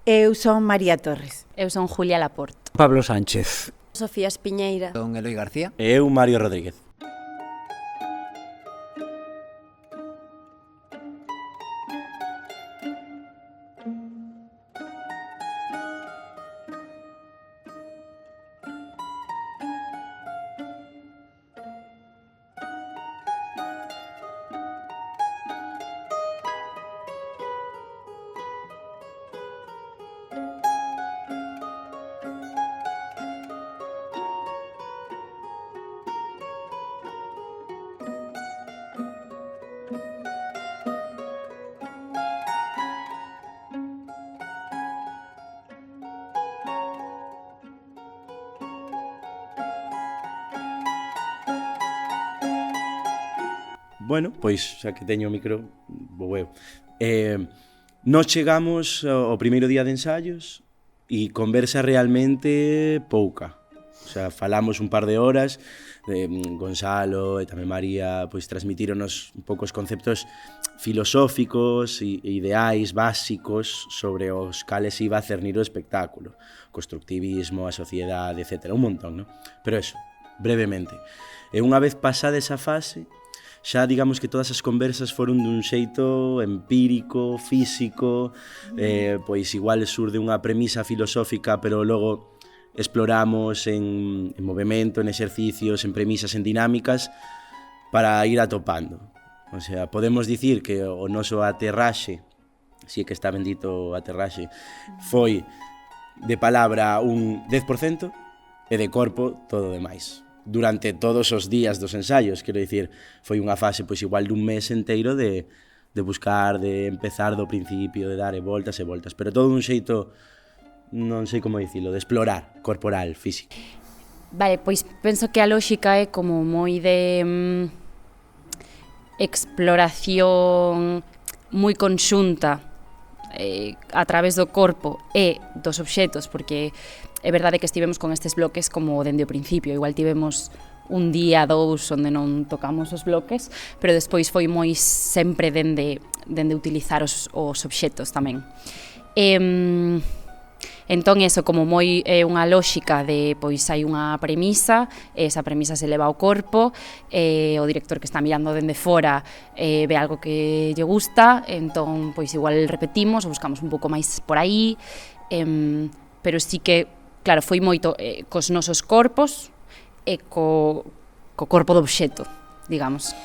Eu son María Torres. Eu son Julia Laporte. Pablo Sánchez. Sofía Espiñeira. Don Eloi García. E eu, Mario Rodríguez. Bueno, pois, xa que teño o micro, vou eu. Nos chegamos ao primeiro día de ensaios e conversa realmente pouca. O sea, falamos un par de horas, Gonzalo e tamén María pois transmitíronos un pouco os conceptos filosóficos e ideais básicos sobre os cales iba a cernir o espectáculo. Constructivismo, a sociedade, etc. Un montón, non? Pero eso, brevemente. E unha vez pasada esa fase, xa digamos que todas as conversas foron dun xeito empírico, físico, pois igual surde unha premisa filosófica, pero logo exploramos en movimento, en exercicios, en premisas, en dinámicas, para ir atopando. O sea, podemos dicir que o noso aterraxe, si é que está bendito o aterraxe, foi de palabra un 10% e de corpo todo o demais. Durante todos os días dos ensaios, quero dicir, foi unha fase pois igual dun mes enteiro de buscar, de empezar do principio, de dar voltas e voltas, pero todo un xeito, non sei como dicilo, de explorar, corporal, físico. Vale, pois penso que a lógica é como moi de exploración moi conxunta a través do corpo e dos obxetos, porque é verdade que estivemos con estes bloques como dende o principio, igual tivemos un día, dous, onde non tocamos os bloques, pero despois foi moi sempre dende utilizar os obxetos tamén. Entón, eso, como moi é unha lógica de, pois, hai unha premisa, esa premisa se leva ao corpo, o director que está mirando dende fora ve algo que lle gusta, entón, pois, igual repetimos, ou buscamos un pouco máis por aí, pero sí que, claro, foi moito cos nosos corpos e co corpo do obxeto, digamos.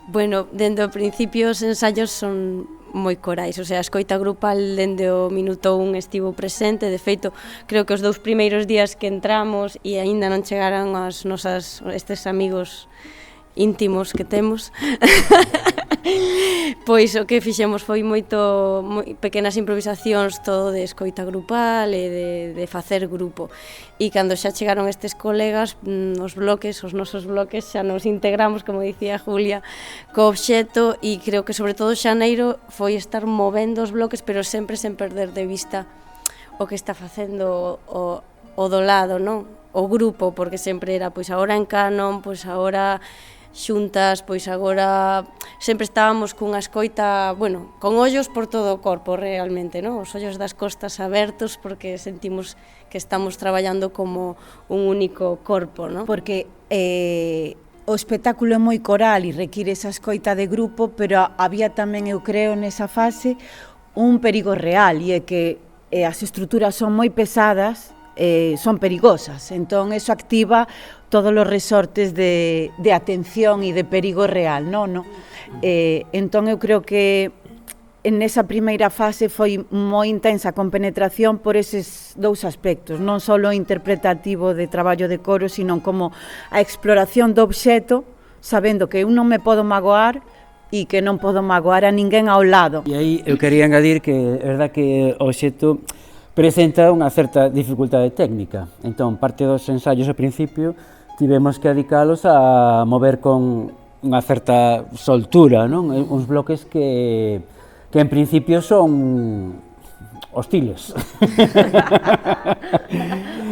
Bueno, dende o principio os ensaios son moi corais, o sea, a escoita grupal dende o minuto 1 estivo presente, de feito, creo que os 2 primeiros días que entramos e aínda non chegaran estes amigos íntimos que temos, pois o que fixemos foi pequenas improvisacións, todo de escoita grupal e de facer grupo. E cando xa chegaron estes colegas, os nosos bloques, xa nos integramos, como dicía Julia, co obxeto, e creo que sobre todo xaneiro foi estar movendo os bloques, pero sempre sen perder de vista o que está facendo o do lado, non? O grupo, porque sempre era, pois agora en canon, pois agora xuntas, pois agora sempre estábamos cunha escoita, bueno, con ollos por todo o corpo realmente, non? Os ollos das costas abertos porque sentimos que estamos traballando como un único corpo, non? Porque o espectáculo é moi coral e require esa escoita de grupo, pero había tamén, eu creo, nesa fase, un perigo real, e é que as estruturas son moi pesadas, son perigosas, entón eso activa todos os resortes de atención e de perigo real, non? Entón eu creo que en esa primeira fase foi moi intensa con penetración por eses dous aspectos, non só o interpretativo de traballo de coro, sino como a exploración do obxeto, sabendo que eu non me podo magoar e que non podo magoar a ninguén ao lado. E aí eu quería engadir que é verdad que o obxeto presenta unha certa dificultade técnica, entón parte dos ensaios ao principio tivemos que dedicalos a mover con unha certa soltura, non? Uns bloques que en principio son hostiles.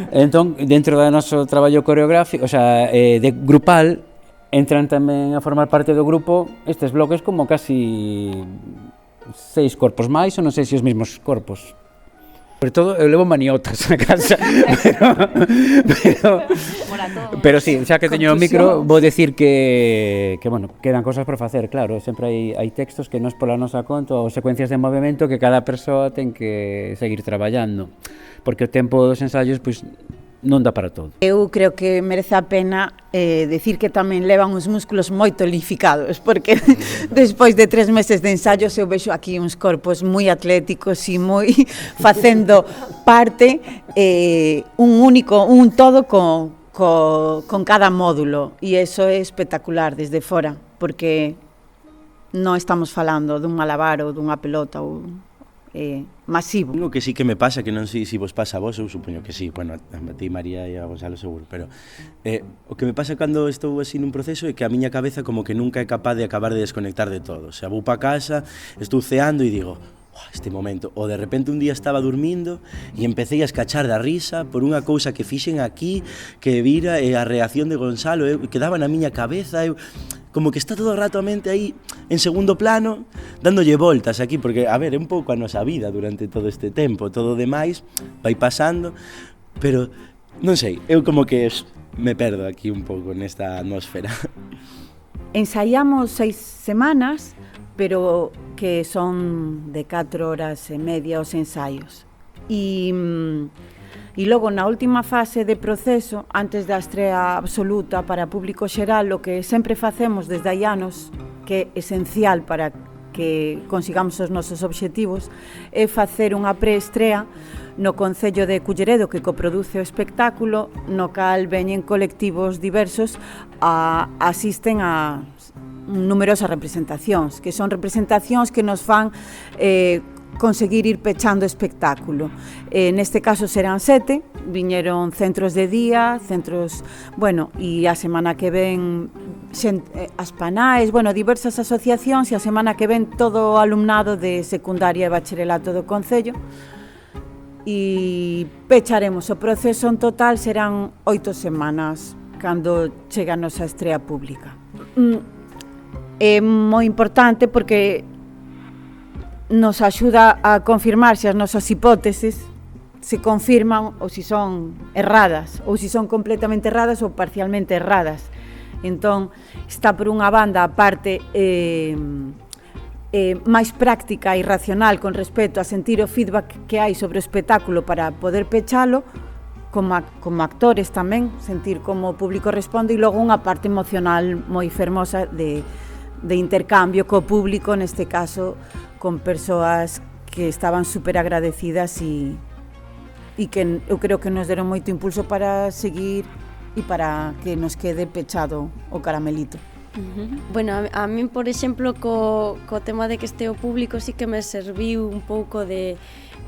Entón, dentro do noso traballo coreográfico, o sea, de grupal, entran tamén a formar parte do grupo estes bloques como casi 6 corpos máis, ou non sei se os mesmos corpos. Sobre todo, eu levo maniotas a casa, pero sí, xa que teño o micro, vou decir que bueno, quedan cosas por facer, claro, sempre hai textos que nos pola nosa conta ou secuencias de movimento que cada persoa ten que seguir traballando, porque o tempo dos ensaios, pois, non dá para todo. Eu creo que merece a pena decir que tamén levan os músculos moi tonificados, porque despois de 3 meses de ensayos eu vexo aquí uns corpos moi atléticos e moi facendo parte un todo con cada módulo, e eso é espectacular desde fora, porque non estamos falando dun malabar ou dunha pelota ou masivo. O que sí que me pasa, que non sei se vos pasa a vos, eu supoño que sí, bueno, a ti María e a Gonzalo seguro, pero o que me pasa cando estou así nun proceso é que a miña cabeza como que nunca é capaz de acabar de desconectar de todo. O sea, vou pa casa, estou ceando e digo, este momento, ou de repente un día estaba dormindo e empecé a escachar da risa por unha cousa que fixen aquí, que vira a reacción de Gonzalo, quedaba na miña cabeza, como que está todo o rato a mente aí en segundo plano, dándolle voltas aquí, porque, a ver, é un pouco a nosa vida durante todo este tempo, todo o demais vai pasando, pero, non sei, eu como que me perdo aquí un pouco nesta atmósfera. Ensaiamos 6 semanas, pero que son de 4 horas e media os ensaios. E logo na última fase de proceso, antes da estrea absoluta para público xeral, o que sempre facemos desde hai anos, que é esencial para que consigamos os nosos obxectivos, é facer unha preestrea no Concello de Culleredo, que coproduce o espectáculo, no cal veñen colectivos diversos asisten a numerosas representacións, que son representacións que nos fan conseguir ir pechando o espectáculo. Neste caso serán 7, viñeron centros de día, centros, bueno, e a semana que ven as panais, bueno, diversas asociacións, e a semana que ven todo o alumnado de secundaria e bacharelato do Concello, e pecharemos o proceso en total, serán 8 semanas cando chega a nosa estrea pública. É moi importante porque nos axuda a confirmar se as nosas hipóteses se confirman ou se son erradas, ou se son completamente erradas ou parcialmente erradas. Entón, está por unha banda a parte máis práctica e racional con respecto a sentir o feedback que hai sobre o espectáculo para poder pechalo, como actores tamén, sentir como o público responde, e logo unha parte emocional moi fermosa de intercambio co público, neste caso con persoas que estaban super agradecidas e que eu creo que nos deron moito impulso para seguir e para que nos quede pechado o caramelito. Bueno, a min, por exemplo, co tema de que este o público sí que me serviu un pouco de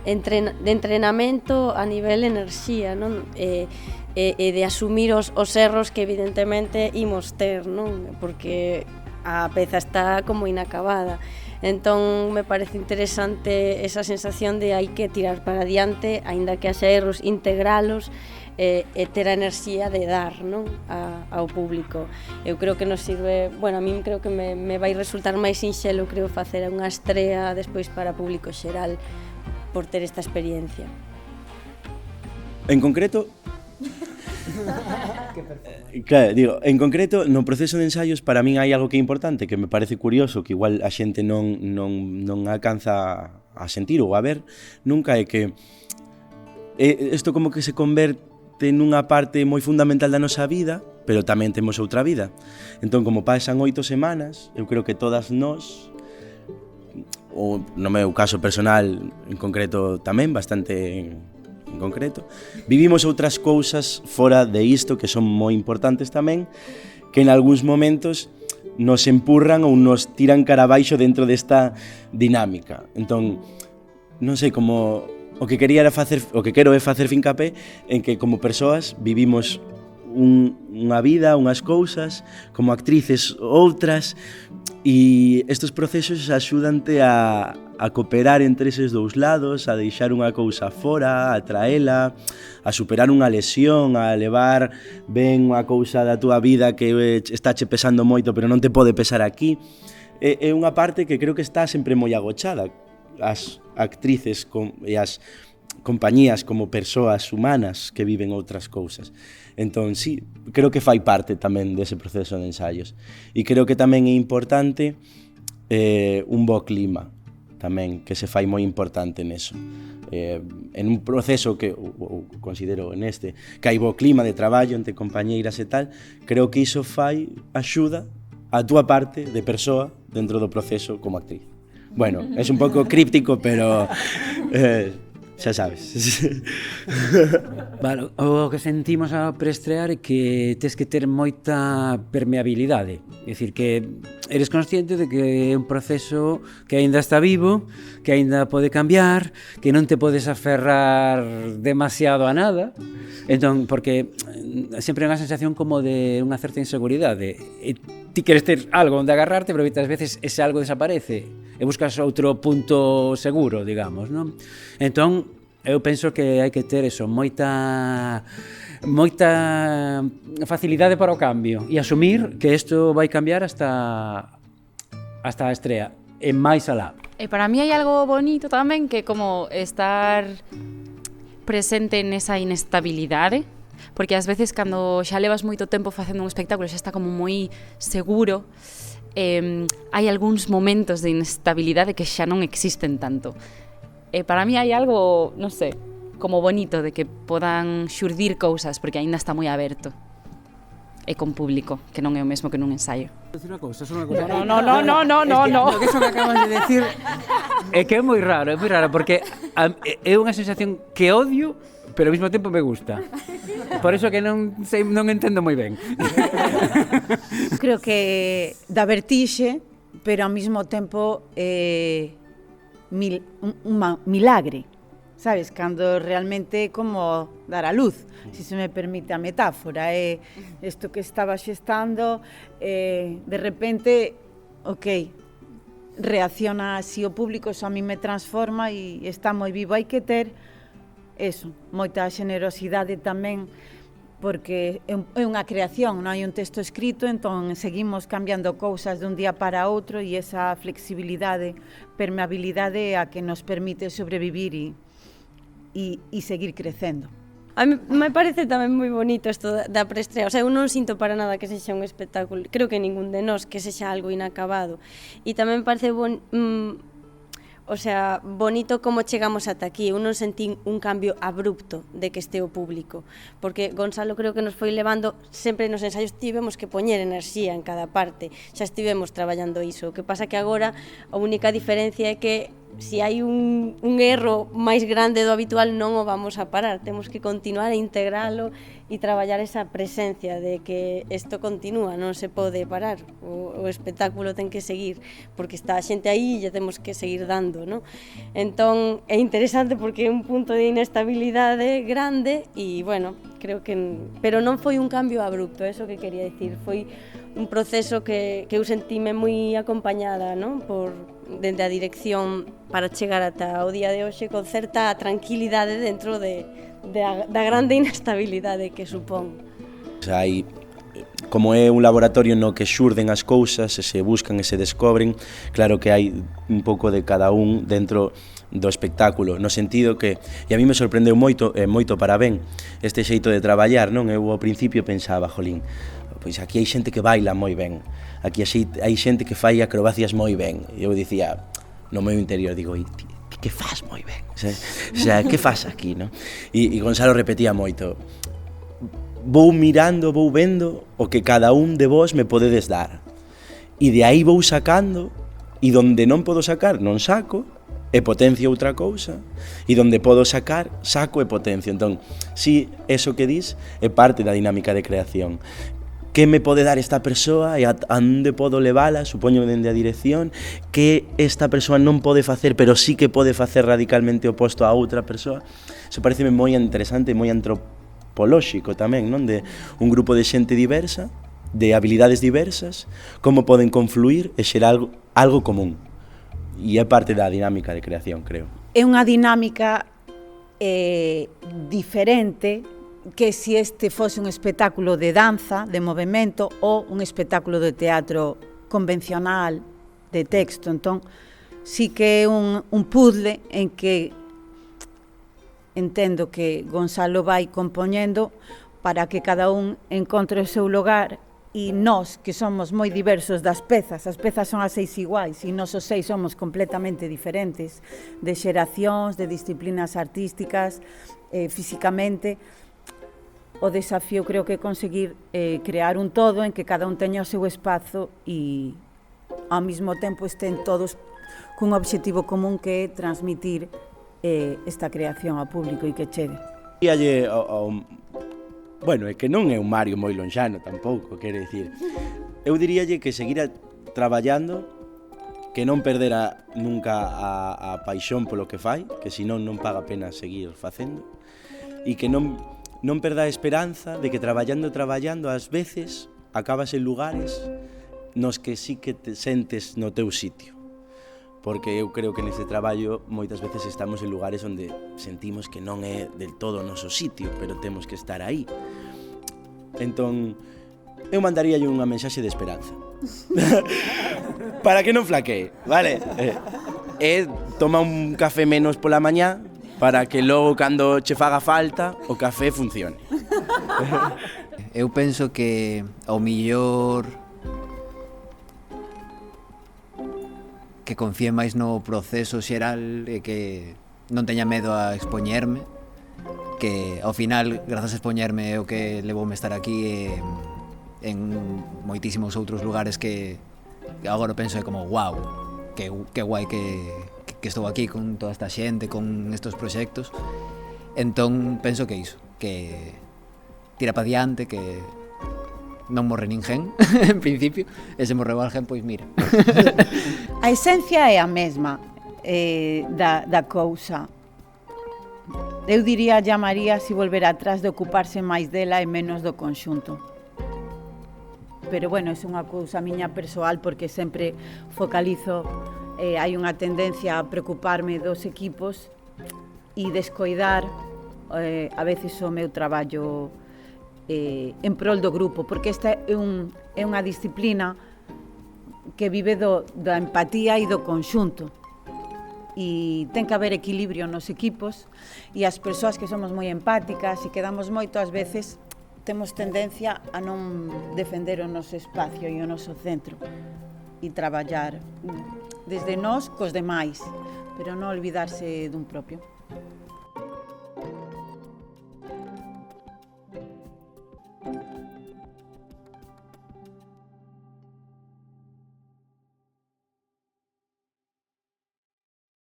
entrenamento a nivel enerxía, non? E de asumir os erros que evidentemente imos ter, non? Porque a peza está como inacabada. Entón me parece interesante esa sensación de hai que tirar para diante, aínda que haxa erros, integralos e ter a enerxía de dar, non? Ao público. Eu creo que nos sirve, bueno, a min creo que me vai resultar máis sinxelo, creo, facer unha estrea despois para público xeral por ter esta experiencia. En concreto, claro, digo, en concreto, no proceso de ensaios para min hai algo que é importante, que me parece curioso, que igual a xente non alcanza a sentir ou a ver nunca, é que isto como que se converte nunha parte moi fundamental da nosa vida, pero tamén temos outra vida. Entón, como pasan 8 semanas, eu creo que todas nós, ou no meu caso personal en concreto tamén, bastante en concreto, vivimos outras cousas fora de isto que son moi importantes tamén, que en algúns momentos nos empurran ou nos tiran cara abaixo dentro desta dinámica. Entón, non sei, como o que quero é facer fincapé en que como persoas vivimos unha vida, unhas cousas, como actrices outras, e estes procesos axúdante a cooperar entre eses dous lados, a deixar unha cousa fora, a traela, a superar unha lesión, a levar ben unha cousa da túa vida que estáche pesando moito pero non te pode pesar aquí. É unha parte que creo que está sempre moi agochada. As actrices e as compañías como persoas humanas que viven outras cousas. Entón, sí, creo que fai parte tamén dese proceso de ensaios. E creo que tamén é importante un bo clima, tamén, que se fai moi importante neso. En un proceso que, ou considero neste, que hai bo clima de traballo entre compañeiras e tal, creo que iso axuda a túa parte de persoa dentro do proceso como actriz. Bueno, é un pouco críptico, pero xa sabes. Vale, o que sentimos ao preestrear é que tes que ter moita permeabilidade. É dicir, que eres consciente de que é un proceso que aínda está vivo, que aínda pode cambiar, que non te podes aferrar demasiado a nada. Entón, porque sempre é unha sensación como de unha certa inseguridade. E ti queres ter algo onde agarrarte, pero moitas veces ese algo desaparece e buscas outro punto seguro, digamos, non? Entón, eu penso que hai que ter eso, moita facilidade para o cambio e asumir que isto vai cambiar hasta a estrea e máis alá. E para mí hai algo bonito tamén, que como estar presente nesa inestabilidade, porque ás veces cando xa levas moito tempo facendo un espectáculo xa está como moi seguro, hai algúns momentos de inestabilidade que xa non existen tanto. Para mí hai algo, non sei, como bonito de que podan xurdir cousas, porque aínda está moi aberto e con público, que non é o mesmo que nun ensaio. Decir unha cousa, No. Que eso que acabas de decir é que é moi raro, porque é unha sensación que odio, pero ao mesmo tempo me gusta. Por eso que non entendo moi ben. Creo que da vertixe, pero ao mesmo tempo un milagre, sabes? Cando realmente é como dar a luz, se me permite a metáfora, isto que estaba xestando, de repente, reacciona así o público, eso a mí me transforma e está moi vivo. Hai que ter eso, moita xenerosidade tamén, porque é unha creación, non hai un texto escrito, entón seguimos cambiando cousas dun día para outro e esa flexibilidade, permeabilidade a que nos permite sobrevivir e seguir crecendo. A mí me parece tamén moi bonito isto da preestrea, o sea, eu non sinto para nada que sexa un espectáculo, creo que ningún de nós, que sexa algo inacabado, e tamén me parece bonito como chegamos ata aquí. Eu non sentín un cambio abrupto de que este o público, porque Gonzalo creo que nos foi levando, sempre nos ensaios tivemos que poñer enerxía en cada parte, xa estivemos traballando iso. O que pasa que agora a única diferencia é que se hai un erro máis grande do habitual non o vamos a parar, temos que continuar a integralo e traballar esa presencia de que isto continúa, non se pode parar, o espectáculo ten que seguir, porque está a xente aí e lle temos que seguir dando, non? Entón é interesante porque é un punto de inestabilidade grande e, bueno, creo que... Pero non foi un cambio abrupto, eso que quería dicir, foi un proceso que eu sentíme moi acompañada, non? Dende a dirección para chegar ata o día de hoxe con certa tranquilidade dentro da grande inestabilidade que supón. Hai, como é un laboratorio no que xurden as cousas e se buscan e se descobren, claro que hai un pouco de cada un dentro do espectáculo, no sentido que, e a mí me sorprendeu moito, moito para ben, este xeito de traballar, non? Eu ao principio pensaba, jolín, pois aquí hai xente que baila moi ben, aquí hai xente que fai acrobacias moi ben, e eu dicía, no meu interior, digo, que faz moi ben, o sea, que faz aquí, non? E Gonzalo repetía moito, vou mirando, vou vendo o que cada un de vós me podedes dar, e de aí vou sacando, e donde non podo sacar, non saco, e potencio outra cousa, e donde podo sacar, saco e potencio. Entón, si, eso que dis é parte da dinámica de creación. Que me pode dar esta persoa e a onde podo levala, supoño dende a dirección, que esta persoa non pode facer, pero sí que pode facer radicalmente oposto a outra persoa. Eso pareceme moi interesante, moi antropolóxico tamén, non? De un grupo de xente diversa, de habilidades diversas, como poden confluir e xerar algo común. E é parte da dinámica de creación, creo. É unha dinámica diferente que se este fose un espectáculo de danza, de movimento, ou un espectáculo de teatro convencional, de texto. Entón, sí que é un puzzle en que entendo que Gonzalo vai compoñendo para que cada un encontre o seu lugar, e nós, que somos moi diversos das pezas, as pezas son as 6 iguais, e nós os 6 somos completamente diferentes, de xeracións, de disciplinas artísticas, físicamente. O desafío creo que é conseguir crear un todo en que cada un teña o seu espazo e ao mesmo tempo estén todos cun obxectivo común, que é transmitir esta creación ao público e que chegue. Bueno, é que non é un Mario moi lonxano tampouco, quero dicir. Eu diríalle que seguira traballando, que non perdera nunca a paixón polo que fai, que senón non paga pena seguir facendo, e que non perda a esperanza de que traballando ás veces acabas en lugares nos que sí que te sentes no teu sitio. Porque eu creo que neste traballo moitas veces estamos en lugares onde sentimos que non é del todo o noso sitio, pero temos que estar aí. Entón, eu mandaríalle unha mensaxe de esperanza. Para que non flaquee, vale? Toma un café menos pola mañá, para que logo, cando che faga falta, o café funcione. Eu penso que ao millor que confíe máis no proceso xeral e que non teña medo a expoñerme, que ao final, grazas a expoñerme, é o que levoume a estar aquí en moitísimos outros lugares que agora penso é como wow, que guai que estou aquí con toda esta xente, con estos proxectos. Entón penso que iso, que tira pa diante, que non morre ninguén, en principio, e se morreu alguén, pois mira. A esencia é a mesma da cousa. Eu diría, llamaría, si volver atrás, de ocuparse máis dela e menos do conxunto. Pero bueno, é unha cousa miña persoal, porque sempre focalizo, hai unha tendencia a preocuparme dos equipos e descoidar a veces o meu traballo en prol do grupo, porque esta é unha disciplina que vive da empatía e do conxunto, e ten que haber equilibrio nos equipos, e as persoas que somos moi empáticas e que damos moito, ás veces temos tendencia a non defender o noso espacio e o noso centro e traballar desde nós cos demais, pero non olvidarse dun propio.